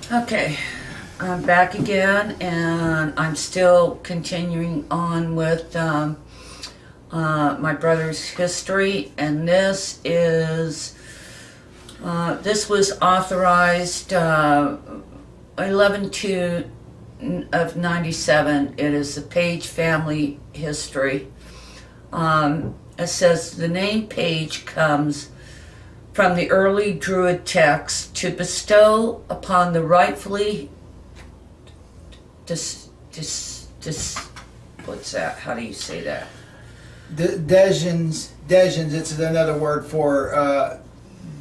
Okay, I'm back again, and I'm still continuing on with my brother's history, and this was authorized 11/2 of 97. It is the Page family history. It says the name Page comes from the early Druid text to bestow upon the rightfully what's that? How do you say that? Dejans, it's another word for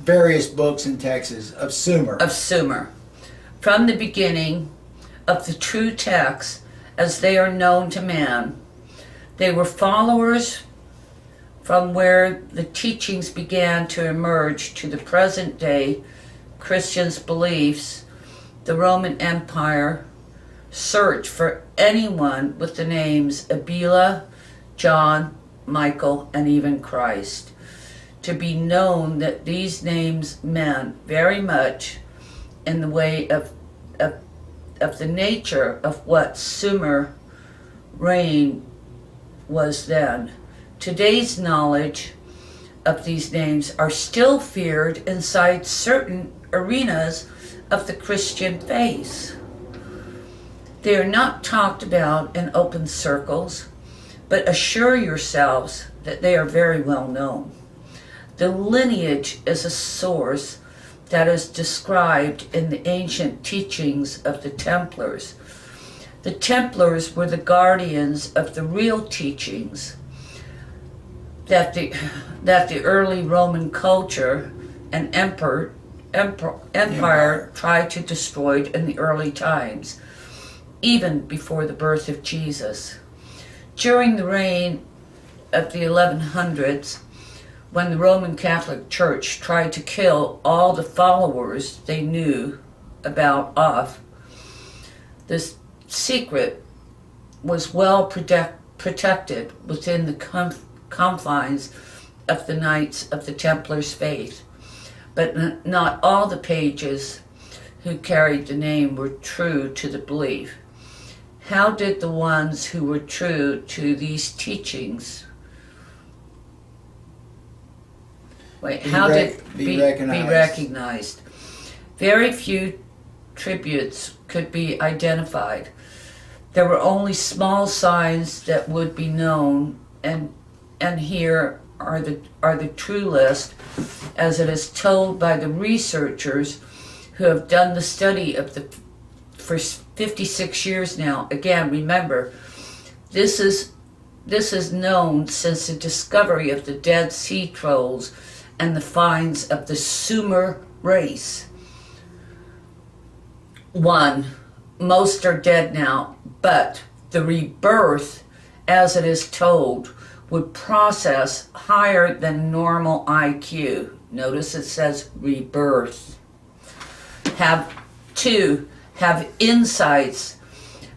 various books and texts of Sumer. Of Sumer. From the beginning of the true texts as they are known to man. They were followers from where the teachings began to emerge to the present day Christians' beliefs. The Roman Empire searched for anyone with the names Abila, John, Michael, and even Christ, to be known that these names meant very much in the way of the nature of what Sumer reign was then. Today's knowledge of these names are still feared inside certain arenas of the Christian faith. They are not talked about in open circles, but assure yourselves that they are very well known. The lineage is a source that is described in the ancient teachings of the Templars. The Templars were the guardians of the real teachings that the early Roman culture and empire tried to destroy in the early times, even before the birth of Jesus. During the reign of the 1100s, when the Roman Catholic Church tried to kill all the followers they knew about off, this secret was well protected within the confines of the Knights of the Templars' faith, but not all the pages who carried the name were true to the belief. How did the ones who were true to these teachings be recognized? Very few tributes could be identified. There were only small signs that would be known, and here are the true list as it is told by the researchers who have done the study of for 56 years now. Again, remember, this is known since the discovery of the Dead Sea Scrolls and the finds of the Sumer race. 1. Most are dead now, but the rebirth, as it is told, would process higher than normal IQ. Notice it says rebirth. 2. Have insights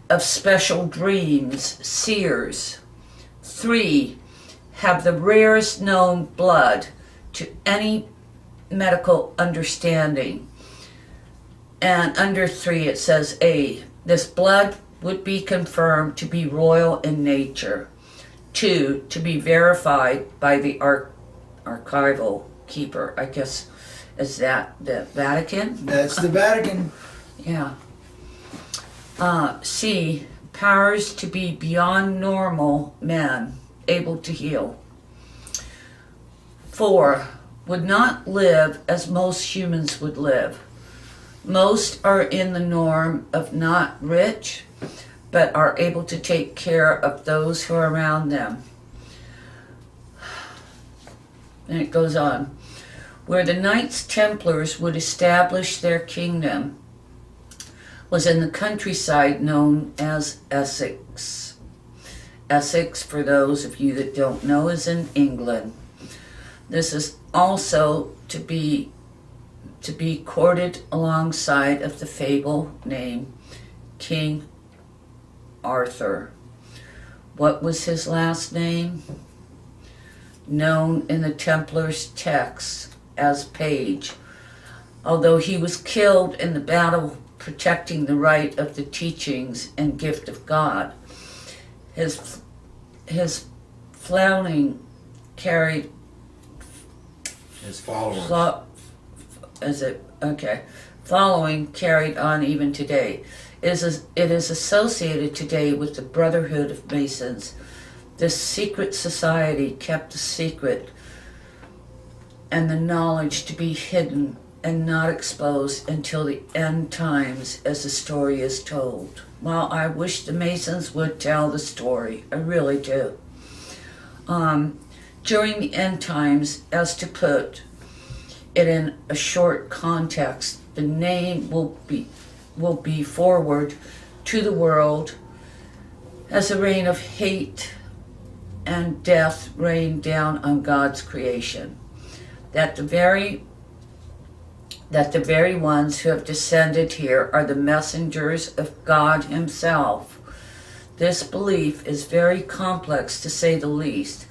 of special dreams, seers. 3. Have the rarest known blood to any medical understanding. And under 3 it says A. This blood would be confirmed to be royal in nature. 2. To be verified by the archival keeper. I guess, is that the Vatican? That's the Vatican. Yeah. C. Powers to be beyond normal men, able to heal. 4. Would not live as most humans would live. Most are in the norm of not rich, but are able to take care of those who are around them. And it goes on. Where the Knights Templars would establish their kingdom was in the countryside known as Essex. Essex, for those of you that don't know, is in England. This is also to be courted alongside of the fable name King Arthur. What was his last name? Known in the Templars' texts as Page. Although he was killed in the battle protecting the right of the teachings and gift of God. His following carried His followers. Following carried on even today. It is associated today with the Brotherhood of Masons. This secret society kept the secret and the knowledge to be hidden and not exposed until the end times, as the story is told. Well, I wish the Masons would tell the story. I really do. During the end times, as to put it in a short context, the name will be forward to the world as a reign of hate and death rained down on God's creation. That the very ones who have descended here are the messengers of God himself. This belief is very complex, to say the least.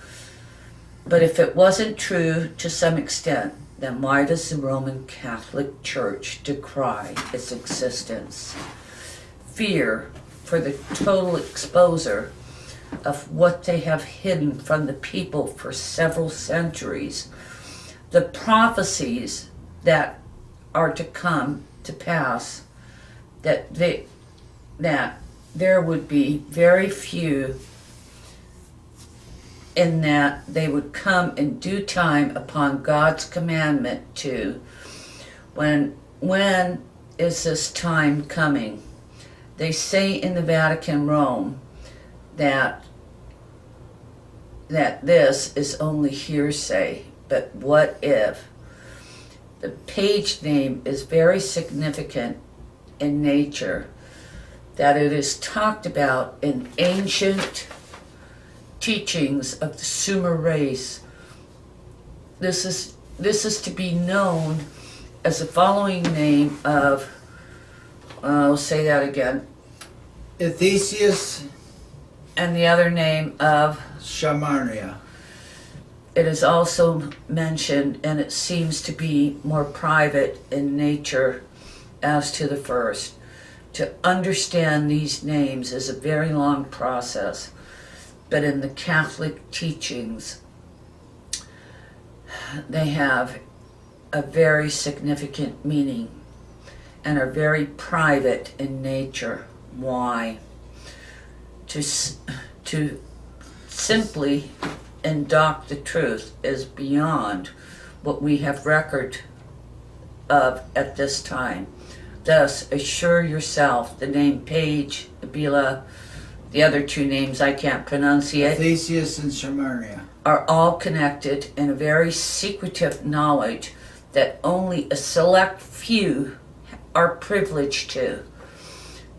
But if it wasn't true to some extent, then why does the Roman Catholic Church decry its existence? Fear for the total exposure of what they have hidden from the people for several centuries. The prophecies that are to come to pass, that there would be very few, in that they would come in due time upon God's commandment to. When is this time coming? They say in the Vatican, Rome, that this is only hearsay, but what if? The page name is very significant in nature, that it is talked about in ancient teachings of the Sumer race. This is to be known as the following name of, I'll say that again, Theseus and the other name of Shamaria. It is also mentioned, and it seems to be more private in nature as to the first. To understand these names is a very long process, but in the Catholic teachings, they have a very significant meaning and are very private in nature. Why? To simply induct the truth is beyond what we have record of at this time. Thus, assure yourself the name Page, Abila, the other two names I can't pronunciate, Theseus and Shamaria, are all connected in a very secretive knowledge that only a select few are privileged to.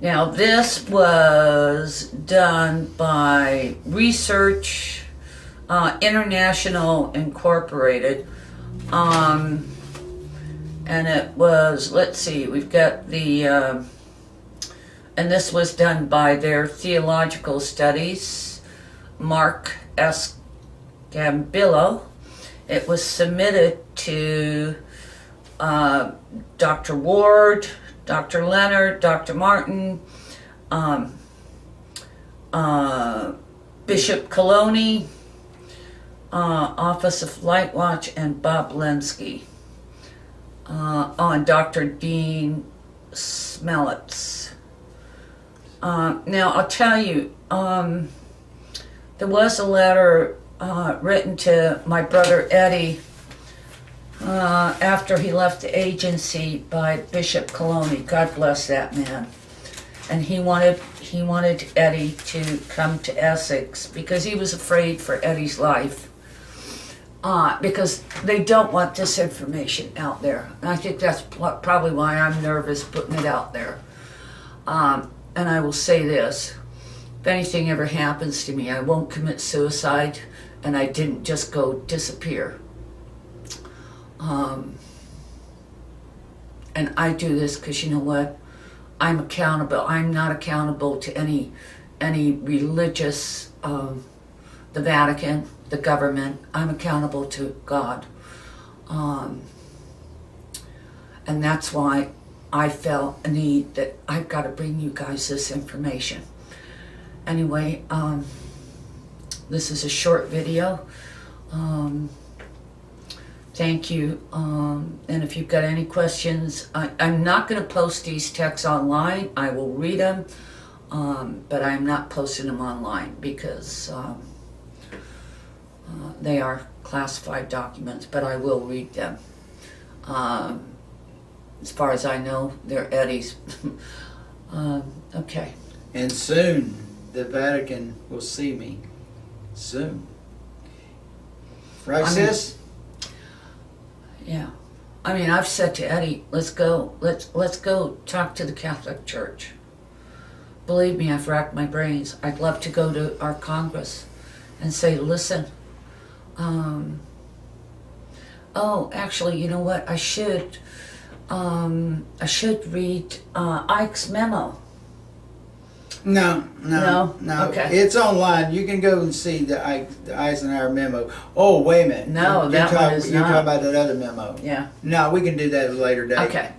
Now, this was done by Research International Incorporated, and it was, let's see, we've got the, and this was done by their theological studies, Mark S. Gambillo. It was submitted to Dr. Ward, Dr. Leonard, Dr. Martin, Bishop Coloni, Office of Light Watch, and Bob Lenski, on Dr. Dean Smelitz. Now, I'll tell you, there was a letter written to my brother Eddie after he left the agency by Bishop Coloni. God bless that man. And he wanted Eddie to come to Essex because he was afraid for Eddie's life. Because they don't want this information out there. And I think that's probably why I'm nervous putting it out there. And I will say this, if anything ever happens to me, I won't commit suicide, and I didn't just go disappear. And I do this because, you know what? I'm accountable. I'm not accountable to any religious, the Vatican, the government. I'm accountable to God. And that's why I felt a need that I've got to bring you guys this information. Anyway, this is a short video. Thank you. And if you've got any questions, I'm not going to post these texts online. I will read them, but I'm not posting them online because they are classified documents, but I will read them. As far as I know, they're Eddie's. Okay. And soon, the Vatican will see me. Soon. Right, sis? Yeah. I mean, I've said to Eddie, let's go. Let's go talk to the Catholic Church. Believe me, I've racked my brains. I'd love to go to our Congress and say, listen, oh, actually, you know what? I should read Ike's memo. No. Okay. It's online. You can go and see the Eisenhower memo. Oh, wait a minute. No, that one is You're not. talking about that other memo. Yeah. No, we can do that at a later date. Okay.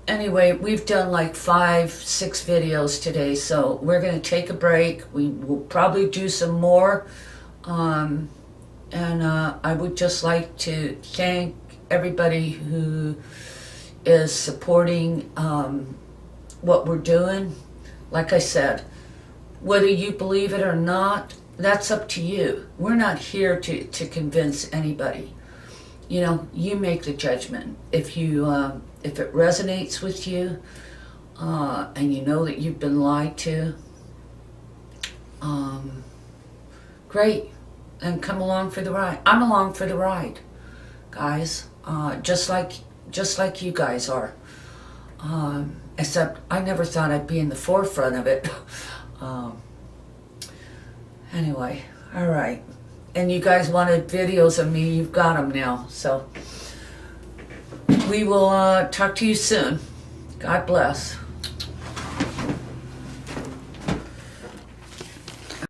Anyway, we've done like 5-6 videos today, so we're going to take a break. We will probably do some more. And I would just like to thank everybody who is supporting what we're doing. Like I said, whether you believe it or not, that's up to you. We're not here to convince anybody. You know, you make the judgment. If it resonates with you, and you know that you've been lied to, great, and come along for the ride. I'm along for the ride, guys. Just like you guys are. Except I never thought I'd be in the forefront of it. Anyway, all right. And you guys wanted videos of me, you've got them now. So we will talk to you soon. God bless.